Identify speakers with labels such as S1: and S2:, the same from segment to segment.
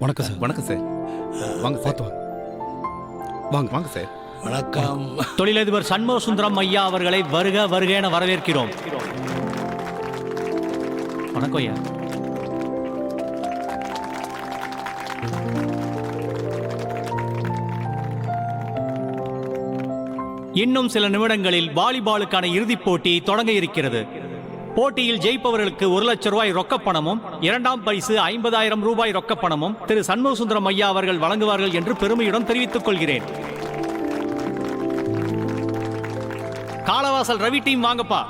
S1: வணக்கம் சார்.
S2: வணக்கம் சார். வாங்க சார்.
S1: பார்த்து வாங்க.
S2: வாங்க சார்.
S3: வணக்கம்.
S4: தொழிலதிபர் சண்முக சுந்தரம் ஐயா அவர்களை வருக வருக என வரவேற்கிறோம். வணக்கம் ஐயா. இன்னும் சில நிமிடங்களில் வாலிபாலுக்கான இறுதிப் போட்டி தொடங்க இருக்கிறது. போட்டியில் ஜெயிப்பவர்களுக்கு 1 லட்சம் ரூபாய் ரொக்கப்பணமும், இரண்டாம் பரிசு 50,000 ரூபாய் ரொக்கப்பணமும் திரு சண்முக சுந்தரம் ஐயா அவர்கள் வழங்குவார்கள் என்று பெருமையுடன் தெரிவித்துக் கொள்கிறேன். காலவாசல் ரவி டீம் வாங்கப்பா.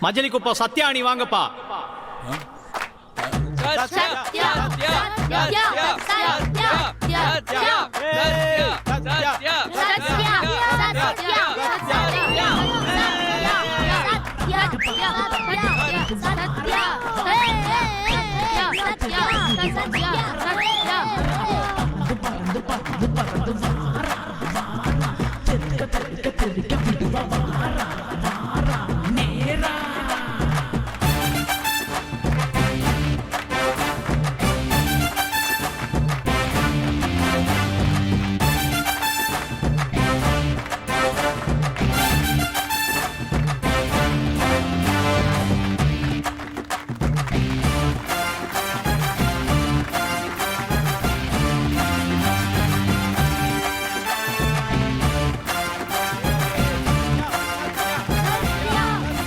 S4: மஜலிக்குப்போ சத்யாணி வாங்கப்பா.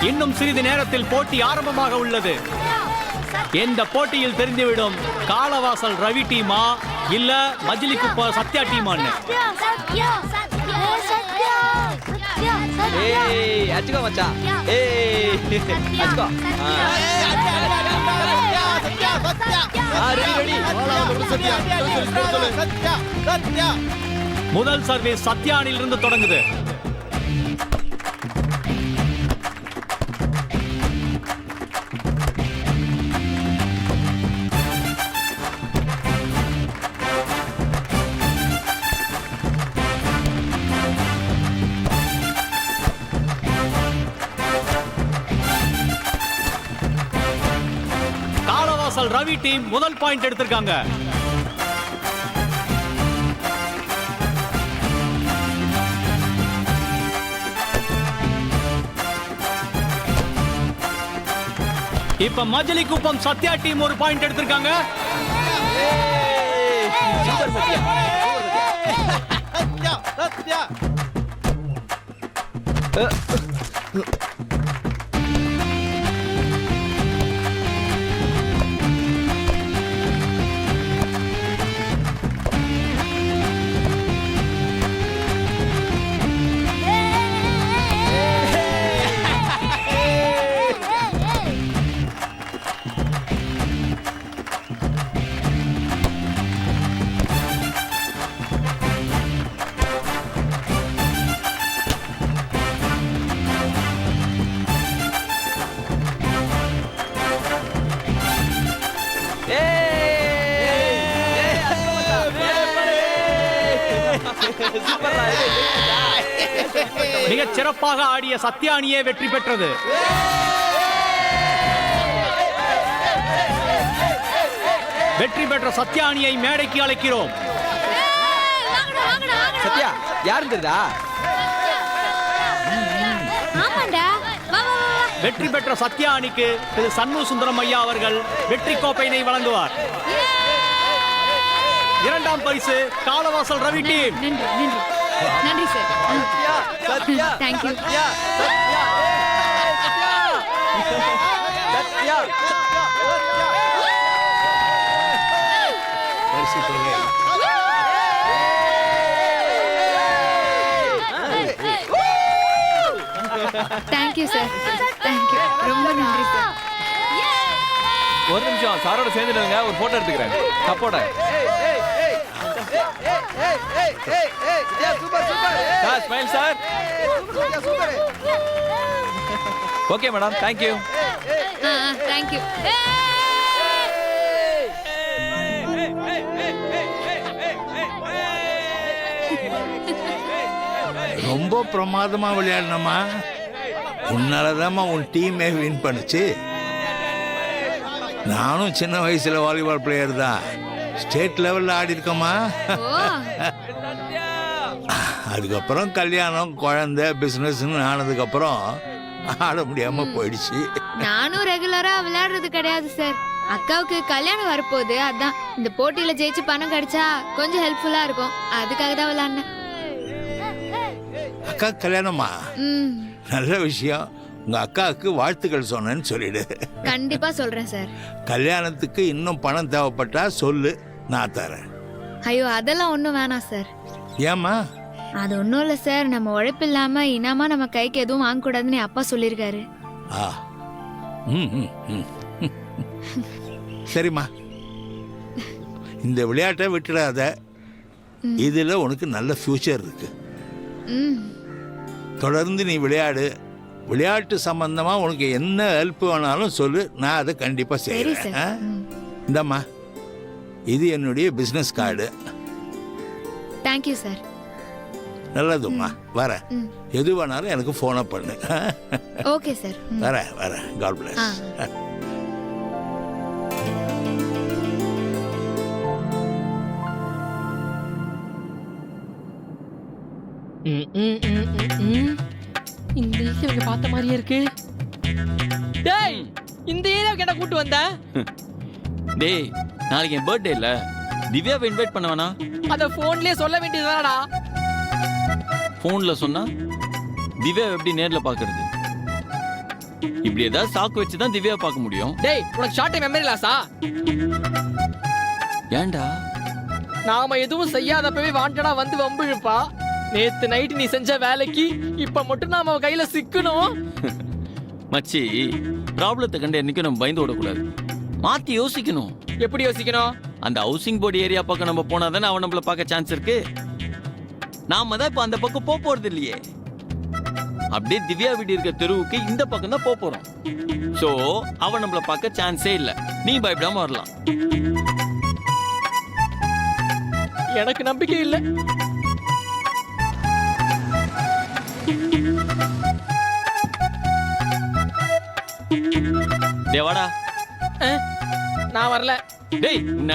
S4: இன்னும் சிறிது நேரத்தில் போட்டி ஆரம்பமாக உள்ளது. இந்த போட்டியில் தெரிந்துவிடும் காலவாசல் ரவி டீமா இல்ல மஜிலிக்குப்போ சத்யா டீமான்னு.
S5: ஏய் அச்சுக்கோ மச்சான். ஏய் அச்சுக்கோ. ரெடி.
S4: முதல் சர்வீஸ் சத்யானில் இருந்து தொடங்குது. காலவாசல் ரவி டீம் முதல் பாயிண்ட் எடுத்திருக்காங்க. இப்ப மஜலிக்குப்பம் சத்யா டீம் ஒரு பாயிண்ட் எடுத்திருக்காங்க. மிக சிறப்பாக ஆடிய சத்யானியே வெற்றி பெற்றது. வெற்றி பெற்ற சத்யானியை மேடைக்கு அழைக்கிறோம்.
S5: சத்யா யாருன்னு தெரியுதா?
S4: வெற்றி பெற்ற சத்யானிக்கு திரு சண்முக சுந்தரம் ஐயா அவர்கள் வெற்றி கோப்பையினை வழங்குவார். இரண்டாம் பரிசு காலவாசல் ரவி டீம்.
S6: நன்றி sir. Thank you. Thank you sir. Thank you. ரொம்ப நன்றி சார்.
S5: ஒரு நிமிஷம் சாரோட சேர்ந்துடுங்க, ஒரு போட்டோ எடுத்துக்கிறேன். Support. Super super. Sir smile sir. Super. Okay madam, thank you.
S6: Thank you.
S3: ரொம்ப பிரமாதமா விளையாடணுமா. உன்னாலதாம்மா உன் டீமே வின் பண்ணுச்சு. நானும் சின்ன வயசுல வாலிபால் பிளேயர் தான். ஸ்டேட் லெவல்ல ஆடி இருக்கோமா. அதுக்கப்புறம் கல்யாணம், குழந்தை, பிசினஸ்ன்னு ஆனதுக்கப்புறம் ஆட முடியாம போயிடுச்சு.
S6: நானும் ரெகுலரா விளையாடுறது கிடையாது சார். அக்காவுக்கு கல்யாணம் வரப்போகுது, அதான் இந்த போட்டியில ஜெயிச்சு பணம் கிடைச்சா கொஞ்சம் ஹெல்ப்ஃபுல்லா இருக்கும், அதுக்காக தான் விளையாடினேன்.
S3: அக்கா கல்யாணமா?
S6: ம்,
S3: நல்ல விஷயம். உங்க அக்காவுக்கு வாழ்த்துக்கள் சொன்னேன்னு சொல்லிடு.
S6: கண்டிப்பா சொல்றேன் சார்.
S3: கல்யாணத்துக்கு இன்னும் பணம் தேவைப்பட்டா சொல்லு, நான் தரேன்.
S6: ஐயோ அதெல்லாம் ஒன்றும் வேணாம் சார்.
S3: ஏம்மா?
S6: அது ஒன்றும் இல்லை சார். நம்ம உழைப்பு இல்லாம இனாமா நம்ம கைக்கு எதுவும் வாங்கக்கூடாதுன்னு அப்பா சொல்லியிருக்காரு.
S3: ஆ, ம், ம், ம். சரிம்மா, இந்த விளையாட்டை விட்டுடாத. இதுல உனக்கு நல்ல ஃபியூச்சர் இருக்கு.
S6: ம்,
S3: தொடர்ந்து நீ விளையாடு. விளையாட்டு சம்பந்தமா உனக்கு என்ன ஹெல்ப் வேணாலும் சொல்லு, நான் அதை கண்டிப்பா
S6: சரி
S3: செய்றேன்.
S6: சார்.
S3: ஆ?
S6: ம்.
S3: இந்தாம்மா, இது என்னுடைய பிசினஸ் கார்டு.
S6: Thank you sir.
S3: நல்லதும்மா, வரேன்.
S6: ம்.
S3: எது வேணாலும் எனக்கு ஃபோனை பண்ணு.
S6: Okay sir. ம்.
S3: வரேன் வரேன். God bless.
S6: ஆ.
S7: இந்த ஏரியாவுக்கு பார்த்த மாதிரியே இருக்கு. டேய், இந்த ஏரியாவுக்கு என்ன கூட்டு வந்த?
S5: டேய், நாளைக்கு என் பர்த்டே இல்ல, திவ்யாவை இன்வைட் பண்ண வேணா?
S7: அத போன்லயே சொல்ல வேண்டியதுதானடா.
S5: போன்ல சொன்னா திவ்யாவை எப்படி நேர்ல பாக்குறது? இப்படி ஏதாவது சாக்கு வச்சு தான் திவ்யாவை பார்க்க முடியும்.
S7: டேய், உனக்கு ஷார்ட் டைம் மெமரி லாஸா?
S5: ஏன்டா?
S7: நாம எதுவும் செய்யாதப்பவே வாண்டடா வந்து வம்பிழுப்பா. நேத்து நைட் நீ செஞ்ச வேலைக்கு இப்ப மட்டும் நாம அவ கையில சிக்கணும்.
S5: மச்சி, ப்ராப்ளத்தை கண்டு என்னைக்கும் நம்ம பயந்து ஓடக்கூடாது. மாத்தி யோசிக்கணும்.
S7: எப்படி யோசிக்கணும்?
S5: அந்த ஹவுசிங் போர்டு ஏரியா பக்கம் நம்ம போனா தானே அவன் நம்மள பார்க்க சான்ஸ் இருக்கு. நாம தான் இப்ப அந்த பக்கம் போறது இல்லையே. அப்படியே திவ்யா வீடு இருக்க தெருவுக்கு இந்த பக்கம் தான் போறோம். சோ அவன் நம்மள பார்க்க சான்ஸே இல்ல. நீ பயப்படாம வரலாம்.
S7: எனக்கு நம்பிக்கை இல்ல.
S5: டேய் வாடா.
S7: நான் வரல.
S5: டேய் என்ன?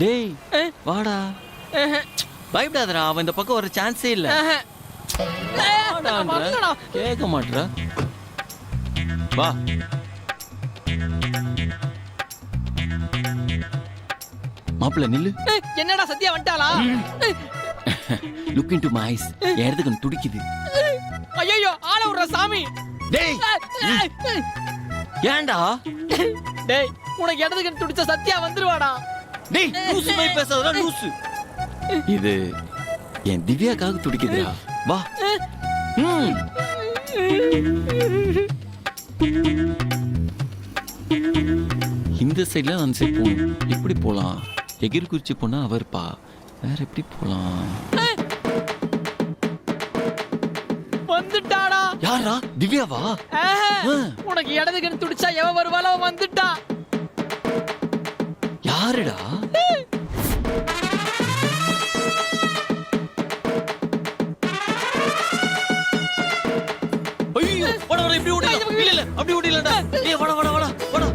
S5: டேய் வாடா. பயப்படாதடா, அவன் இந்த பக்கம் வர சான்ஸே இல்ல. வாடான்ற, கேட்க மாட்டற. வா. மாப்பிள்ள நில்லு.
S7: என்னடா சத்யா வந்துட்டாளா?
S5: Look into my eyes. எதுக்கு துடிக்குது?
S7: ஐயோ, ஆள விடுற சாமி.
S5: டேய் ஏன்டா?
S7: டேய், உனக்கு இடதுக்கு துடிச்ச சத்யா வந்துருவாடா.
S5: டேய் லூசு போய் பேசாதடா லூசு. இது என் திவ்யாக்காக துடிக்குதுடா. வா. இந்த சைடுல அந்த சைடு போகணும். எப்படி போலாம்? எகிர் குறிச்சி போனா அவர்ப்பா. வேற எப்படி போலாம்?
S7: வந்துட்டாடா.
S5: யாரா? திவ்யாவா?
S7: உனக்கு இடதுக்கு துடிச்சா எவ வருவாளோ வந்துட்டா.
S5: யாருடா? ஐயோ, வாடா வாடா, இப்படி ஓடிடலாம். இல்ல இல்ல, அப்படி ஓடிடலாம்டா. ஏய் வாடா வாடா வாடா வாடா.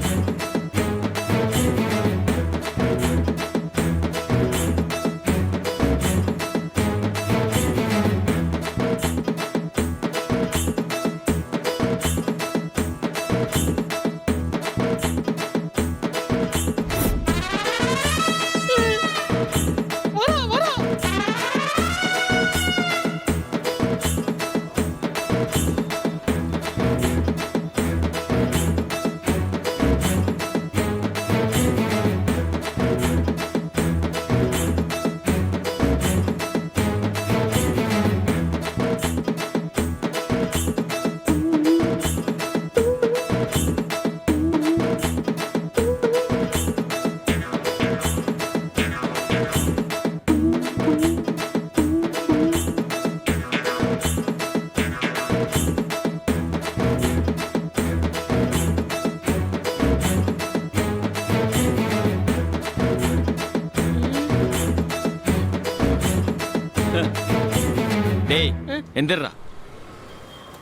S5: டேய் எந்திரா.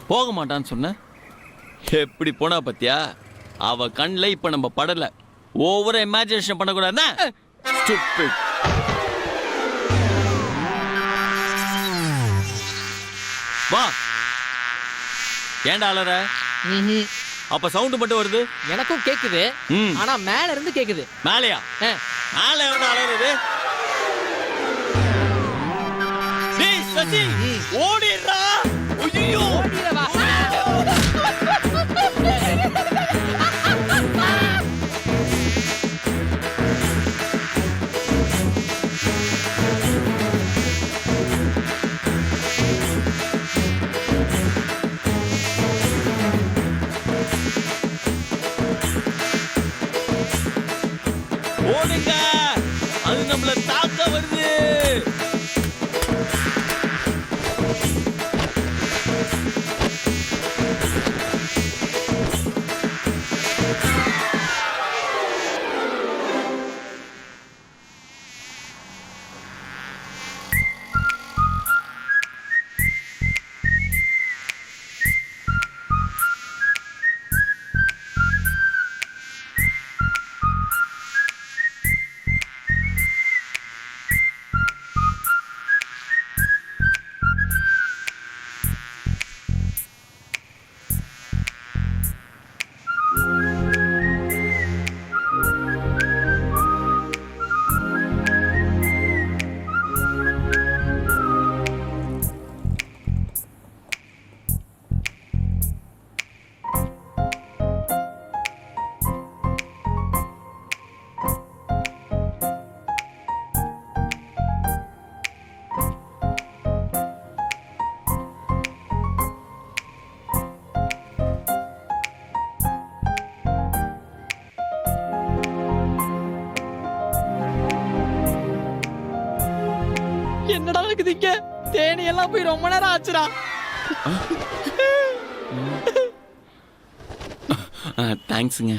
S5: போக மாட்டான்னு சொன்ன, எப்படி போனா பத்தியா? அவ கண்ணில் இப்ப நம்ம படல. ஓவரா இமேஜினேஷன் பண்ணக்கூடாதுன்னா Stupid. வா. ஏன்டா அலற? அப்ப சவுண்ட் மட்டும் வருது.
S7: எனக்கும் கேக்குது,
S5: ம்.
S7: ஆனா மேல இருந்து கேக்குது.
S5: மேலையா?
S7: ஆ.
S5: மேல எவன்டா அலறுது? டேய் சசி, ஓடிடுறா. ஐயோ.
S7: ஓடிடவா?
S5: ஓடுங்க, அது நம்மள தாக்க வருது.
S7: என்னடா இருக்குது இங்க? தேனி எல்லாம் போய் ரொம்ப நேரம் ஆச்சுடா.
S5: தேங்க்ஸுங்க.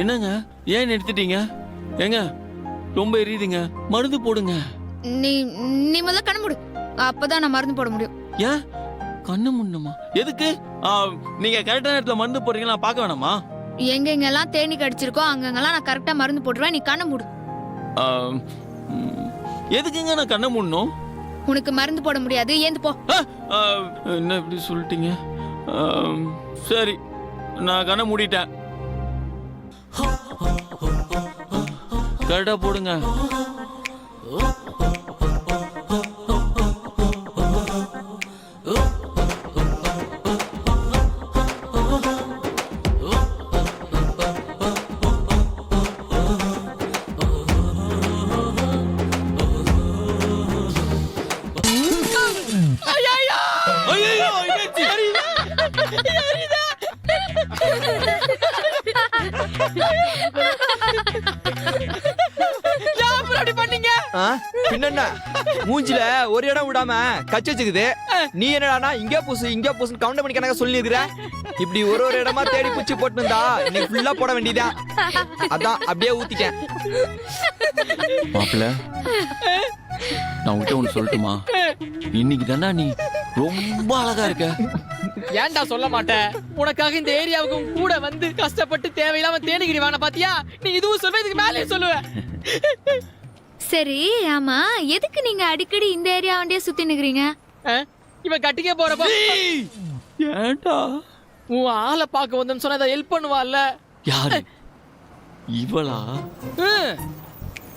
S5: என்னங்க, ஏன் நிறுத்திட்டீங்க? ஏங்க, ரொம்ப எரியுதுங்க, மருந்து போடுங்க.
S6: நீ நீ முதல்ல கண்ண மூடு, அப்பதான் நான் மருந்து போட முடியும்.
S5: ஏன் கண்ணு முன்னுமா? எதுக்கு? நீங்க கரெக்டான நேரத்துல மருந்து போடுறீங்க, நான் பார்க்க வேணாமா?
S6: எங்க எங்கெல்லாம் தேனி கடிச்சிருக்கோ அங்கங்கெல்லாம் நான் கரெக்டா மருந்து போட்டுருவேன். நீ கண்ண மூடு.
S5: எதுக்குங்க நான் கண்ணை மூடணும்?
S6: உனக்கு மருந்து போட முடியாது, ஏந்து போ.
S5: என்ன இப்படி சொல்லிட்டீங்க? சரி, நான் கண்ணை மூடிட்டேன். கரெக்டா போடுங்க. ஐயோ, என்னாச்சு?
S8: பின்ன மூஞ்சில ஒரு இடம் விடாம கச்சி வச்சுக்குது. நீ என்னடானா இங்கே பூசு கவுண்ட் பண்ணி கணக்க சொல்லி இருக்கிற. இப்படி ஒரு இடமா தேடி பூச்சி போட்டு இருந்தா இன்னைக்கு ஃபுல்லா போட வேண்டியதான். அதான் அப்படியே ஊத்திட்டேன்.
S5: மாப்பிள்ள நான் உங்ககிட்ட ஒன்று சொல்லட்டுமா? இன்னைக்கு தானே நீ ரொம்ப அழகா இருக்க.
S7: ஏன்டா சொல்ல மாட்டேன்? உனக்காக இந்த ஏரியாவுக்கு கூட வந்து கஷ்டப்பட்டு தேவையில்லாம தேனிக்கிடி வான பாத்தியா? நீ இதுவும் சொல்லுவ, இதுக்கு மேலே சொல்லுவ.
S6: சரி ஆமா, எதுக்கு நீங்க அடிக்கடி இந்த ஏரியா வண்டியே சுத்தி நிக்கிறீங்க?
S7: இவன் கட்டிக்க போறப்ப
S5: ஏன்டா?
S7: உன் ஆளை பார்க்க வந்தேன்னு சொன்னா இதை ஹெல்ப் பண்ணுவாள்ல.
S5: யாரு இவளா?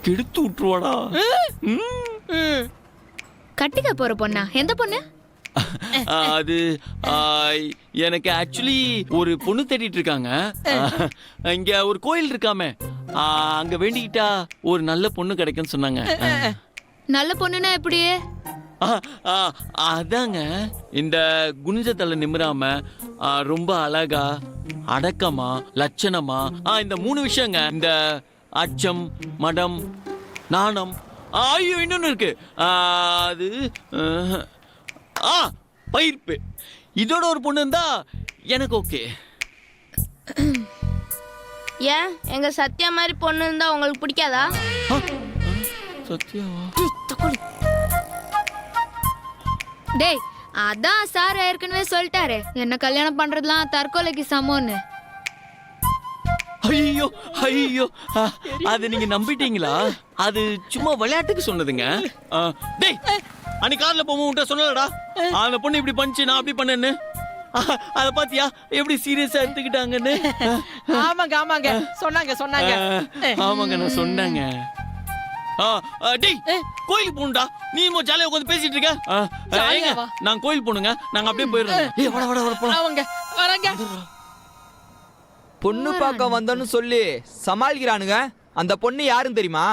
S5: கெடுத்து விட்டுருவாடா.
S6: கட்டிக்க போற பொண்ணா? எந்த பொண்ணு?
S5: அது எனக்கு ஆக்சுவலி ஒரு பொண்ணு தேடிட்டு இருக்காங்க. இங்க ஒரு கோயில் இருக்காமே, அங்க வேண்டிக்கிட்டா ஒரு நல்ல பொண்ணு கிடைக்கும்னு சொன்னாங்க.
S6: நல்ல பொண்ணுன்னா எப்படி?
S5: அதாங்க இந்த குனிஞ்சத்தலை நிமிராம ரொம்ப அழகா அடக்கமா லட்சணமா இந்த 3 விஷயங்க. இந்த அச்சம் மடம் நாணம். ஐயோ இன்னொன்னு இருக்கு, அது பயிர்ப்பு. இதோட ஒரு பொண்ணு இருந்தா எனக்கு ஓகே.
S9: ஏன் எங்க சத்யா மாதிரி பொண்ணு இருந்தா உங்களுக்கு பிடிக்காதா?
S5: சத்யாவா?
S6: டேய், அதான் சார் ஏற்கனவே சொல்லிட்டாரு என்ன கல்யாணம் பண்றதுலாம் தற்கொலைக்கு சமம்னு.
S5: ஐயோ ஐயோ, அது நீங்க நம்பிட்டீங்களா? அது சும்மா விளையாட்டுக்கு சொன்னதுங்க. டேய், அன்னைக்கு கார்ல போகும்போது சொன்னலடா, அந்த பொண்ணு இப்படி பண்ணிச்சு நான் அப்படி பண்ணேன்னு. அத பாத்தியா எப்படி சீரியஸா எடுத்துக்கிட்டாங்கன்னு?
S7: ஆமாங்க சொன்னாங்க.
S5: ஆமாங்க நான் சொன்னாங்க. டேய், கோயிலுக்கு போணும்டா. நீ ஜாலியா உட்காந்து பேசிட்டு இருக்க.
S7: ஜாலியாவா?
S5: நான் கோயில் போணுங்க, நாங்க அப்படியே போயிடுறோம். ஏய் வட போலாம்.
S7: அவங்க வராங்க.
S8: பொண்ணு பார்க்க வந்தோன்னு சொல்லி சமாளிக்கிறானுங்க. அந்த பொண்ணு யாருன்னு தெரியுமா?